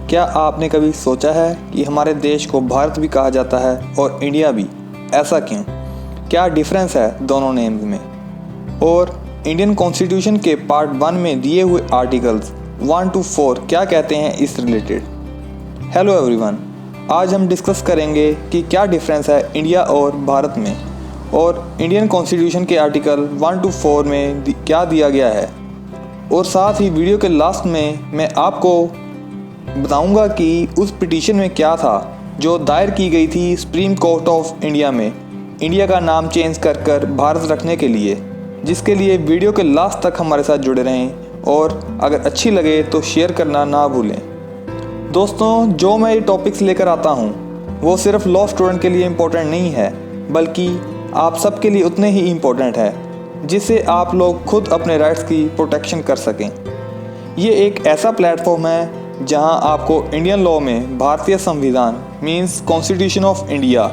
क्या आपने कभी सोचा है कि हमारे देश को भारत भी कहा जाता है और इंडिया भी? ऐसा क्यों? क्या डिफरेंस है दोनों नेम्स में? और इंडियन कॉन्स्टिट्यूशन के पार्ट 1 में दिए हुए आर्टिकल्स 1 to 4 क्या कहते हैं इस रिलेटेड? हेलो एवरीवन, आज हम डिस्कस करेंगे कि क्या डिफरेंस है इंडिया और भारत में और इंडियन कॉन्स्टिट्यूशन के आर्टिकल 1 to 4 में क्या दिया गया है। और साथ ही वीडियो के लास्ट में मैं आपको बताऊंगा कि उस पिटीशन में क्या था जो दायर की गई थी सुप्रीम कोर्ट ऑफ इंडिया में इंडिया का नाम चेंज कर भारत रखने के लिए, जिसके लिए वीडियो के लास्ट तक हमारे साथ जुड़े रहें और अगर अच्छी लगे तो शेयर करना ना भूलें। दोस्तों, जो मैं ये टॉपिक्स लेकर आता हूँ वो सिर्फ लॉ स्टूडेंट के लिए इम्पोर्टेंट नहीं है, बल्कि आप सबके लिए उतने ही इम्पोर्टेंट है जिससे आप लोग खुद अपने राइट्स की प्रोटेक्शन कर सकें। ये एक ऐसा प्लेटफॉर्म है जहां आपको इंडियन लॉ में भारतीय संविधान means constitution of India,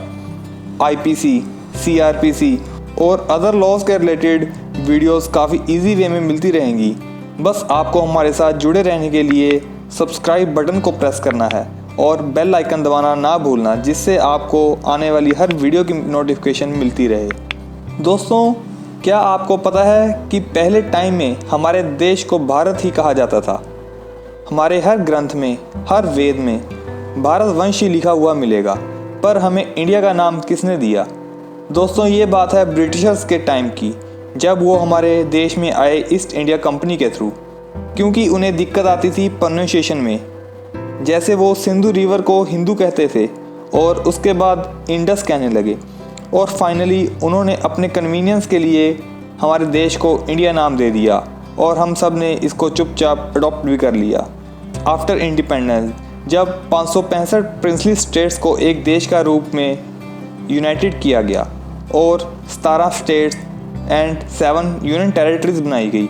IPC, CrPC और अदर लॉज के रिलेटेड वीडियोस काफ़ी इजी वे में मिलती रहेंगी। बस आपको हमारे साथ जुड़े रहने के लिए सब्सक्राइब बटन को प्रेस करना है और बेल आइकन दबाना ना भूलना, जिससे आपको आने वाली हर वीडियो की नोटिफिकेशन मिलती रहे। दोस्तों, क्या आपको पता है कि पहले टाइम में हमारे देश को भारत ही कहा जाता था? हमारे हर ग्रंथ में, हर वेद में भारतवंश ही लिखा हुआ मिलेगा, पर हमें इंडिया का नाम किसने दिया? दोस्तों, ये बात है ब्रिटिशर्स के टाइम की, जब वो हमारे देश में आए ईस्ट इंडिया कंपनी के थ्रू, क्योंकि उन्हें दिक्कत आती थी प्रोनाउंसिएशन में। जैसे वो सिंधु रिवर को हिंदू कहते थे और उसके बाद इंडस कहने लगे, और फाइनली उन्होंने अपने कन्वीनियंस के लिए हमारे देश को इंडिया नाम दे दिया और हम सब ने इसको चुपचाप अडॉप्ट भी कर लिया। आफ्टर इंडिपेंडेंस, जब 565 प्रिंसली स्टेट्स को एक देश का रूप में यूनाइटेड किया गया और 17 स्टेट्स एंड 7 यूनियन टेरिटरीज बनाई गई,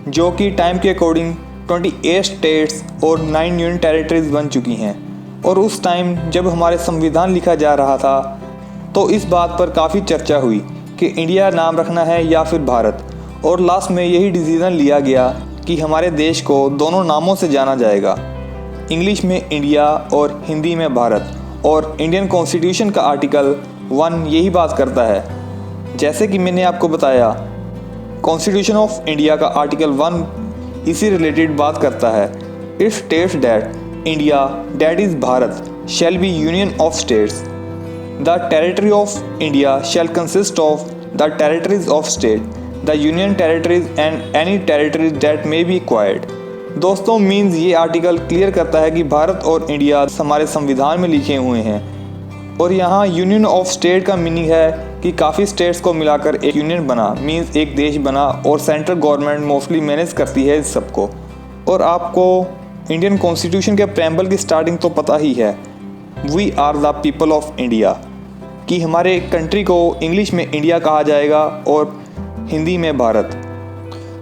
जो कि टाइम के अकॉर्डिंग 28 स्टेट्स और 9 यूनियन टेरिटरीज बन चुकी हैं। और उस टाइम जब हमारे संविधान लिखा जा रहा था तो इस बात पर काफ़ी चर्चा हुई कि इंडिया नाम रखना है या फिर भारत, और लास्ट में यही डिसीज़न लिया गया कि हमारे देश को दोनों नामों से जाना जाएगा, इंग्लिश में इंडिया और हिंदी में भारत। और इंडियन कॉन्स्टिट्यूशन का आर्टिकल 1 यही बात करता है। जैसे कि मैंने आपको बताया, कॉन्स्टिट्यूशन ऑफ इंडिया का आर्टिकल 1 इसी रिलेटेड बात करता है। It states that India, that is Bharat, shall be union of states. The territory of India shall consist of the territories of state, the union territories and any territories that may be acquired. दोस्तों, means ये article clear करता है कि भारत और India हमारे संविधान में लिखे हुए हैं। और यहाँ यूनियन ऑफ स्टेट का मीनिंग है कि काफ़ी स्टेट्स को मिलाकर एक यूनियन बना, मीन्स एक देश बना, और सेंट्रल गवर्नमेंट मोस्टली मैनेज करती है इस सबको। और आपको इंडियन कॉन्स्टिट्यूशन के प्रेम्बल की स्टार्टिंग तो पता ही है, we are the people of India, कि हमारे कंट्री को इंग्लिश में इंडिया कहा जाएगा और हिंदी में भारत।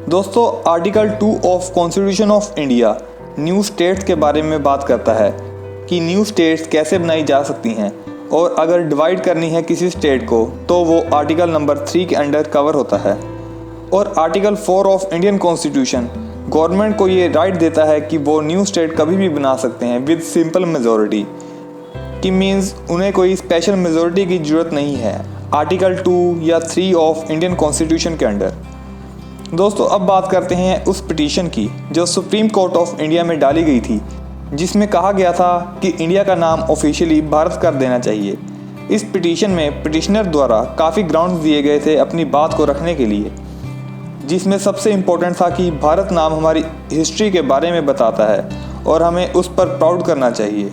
दोस्तों, article 2 of constitution of India new states के बारे में बात करता है कि न्यू स्टेट्स कैसे बनाई जा सकती हैं, और अगर डिवाइड करनी है किसी स्टेट को तो वो आर्टिकल नंबर 3 के अंडर कवर होता है। और article 4 of Indian constitution government को ये राइट देता है कि वो न्यू स्टेट कभी भी बना सकते हैं विद सिंपल मेजॉरिटी, कि मीन्स उन्हें कोई स्पेशल मेजॉरिटी की ज़रूरत नहीं है आर्टिकल 2 या 3 ऑफ इंडियन कॉन्स्टिट्यूशन के अंडर। दोस्तों, अब बात करते हैं उस पिटीशन की जो सुप्रीम कोर्ट ऑफ इंडिया में डाली गई थी, जिसमें कहा गया था कि इंडिया का नाम ऑफिशियली भारत कर देना चाहिए। इस पिटीशन में पिटिशनर द्वारा काफ़ी ग्राउंड्स दिए गए थे अपनी बात को रखने के लिए, जिसमें सबसे इम्पोर्टेंट था कि भारत नाम हमारी हिस्ट्री के बारे में बताता है और हमें उस पर प्राउड करना चाहिए,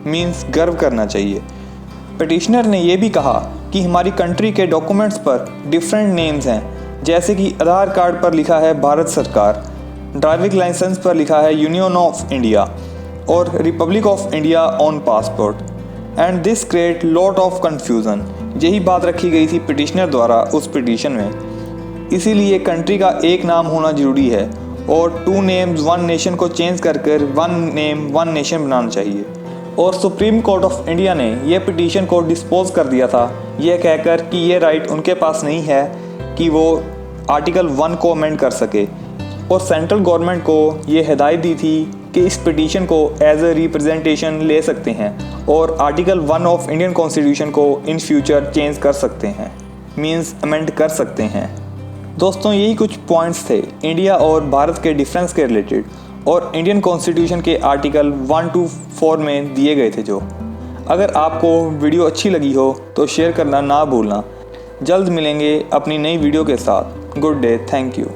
मीन्स गर्व करना चाहिए। पिटिशनर ने यह भी कहा कि हमारी कंट्री के डॉक्यूमेंट्स पर डिफरेंट नेम्स हैं, जैसे कि आधार कार्ड पर लिखा है भारत सरकार, ड्राइविंग लाइसेंस पर लिखा है यूनियन ऑफ इंडिया और Republic of India on passport, and this create lot of confusion. यही बात रखी गई थी पिटिशनर द्वारा उस पिटीशन में। इसीलिए कंट्री का एक नाम होना ज़रूरी है और 2 नेम्स 1 नेशन को चेंज कर 1 नेम 1 नेशन बनाना चाहिए। और सुप्रीम कोर्ट ऑफ इंडिया ने यह पिटीशन को डिस्पोज कर दिया था, यह कहकर कि ये राइट उनके पास नहीं है कि वो आर्टिकल 1 को अमेंड कर सके, और सेंट्रल गवर्नमेंट को ये हिदायत दी थी कि इस पिटीशन को एज अ रिप्रेजेंटेशन ले सकते हैं और आर्टिकल 1 ऑफ इंडियन कॉन्स्टिट्यूशन को इन फ्यूचर चेंज कर सकते हैं, मींस अमेंड कर सकते हैं। दोस्तों, यही कुछ पॉइंट्स थे इंडिया और भारत के डिफरेंस के रिलेटेड और इंडियन कॉन्स्टिट्यूशन के आर्टिकल 1 to 4 में दिए गए थे जो। अगर आपको वीडियो अच्छी लगी हो तो शेयर करना ना भूलना। जल्द मिलेंगे अपनी नई वीडियो के साथ। Good day, thank you.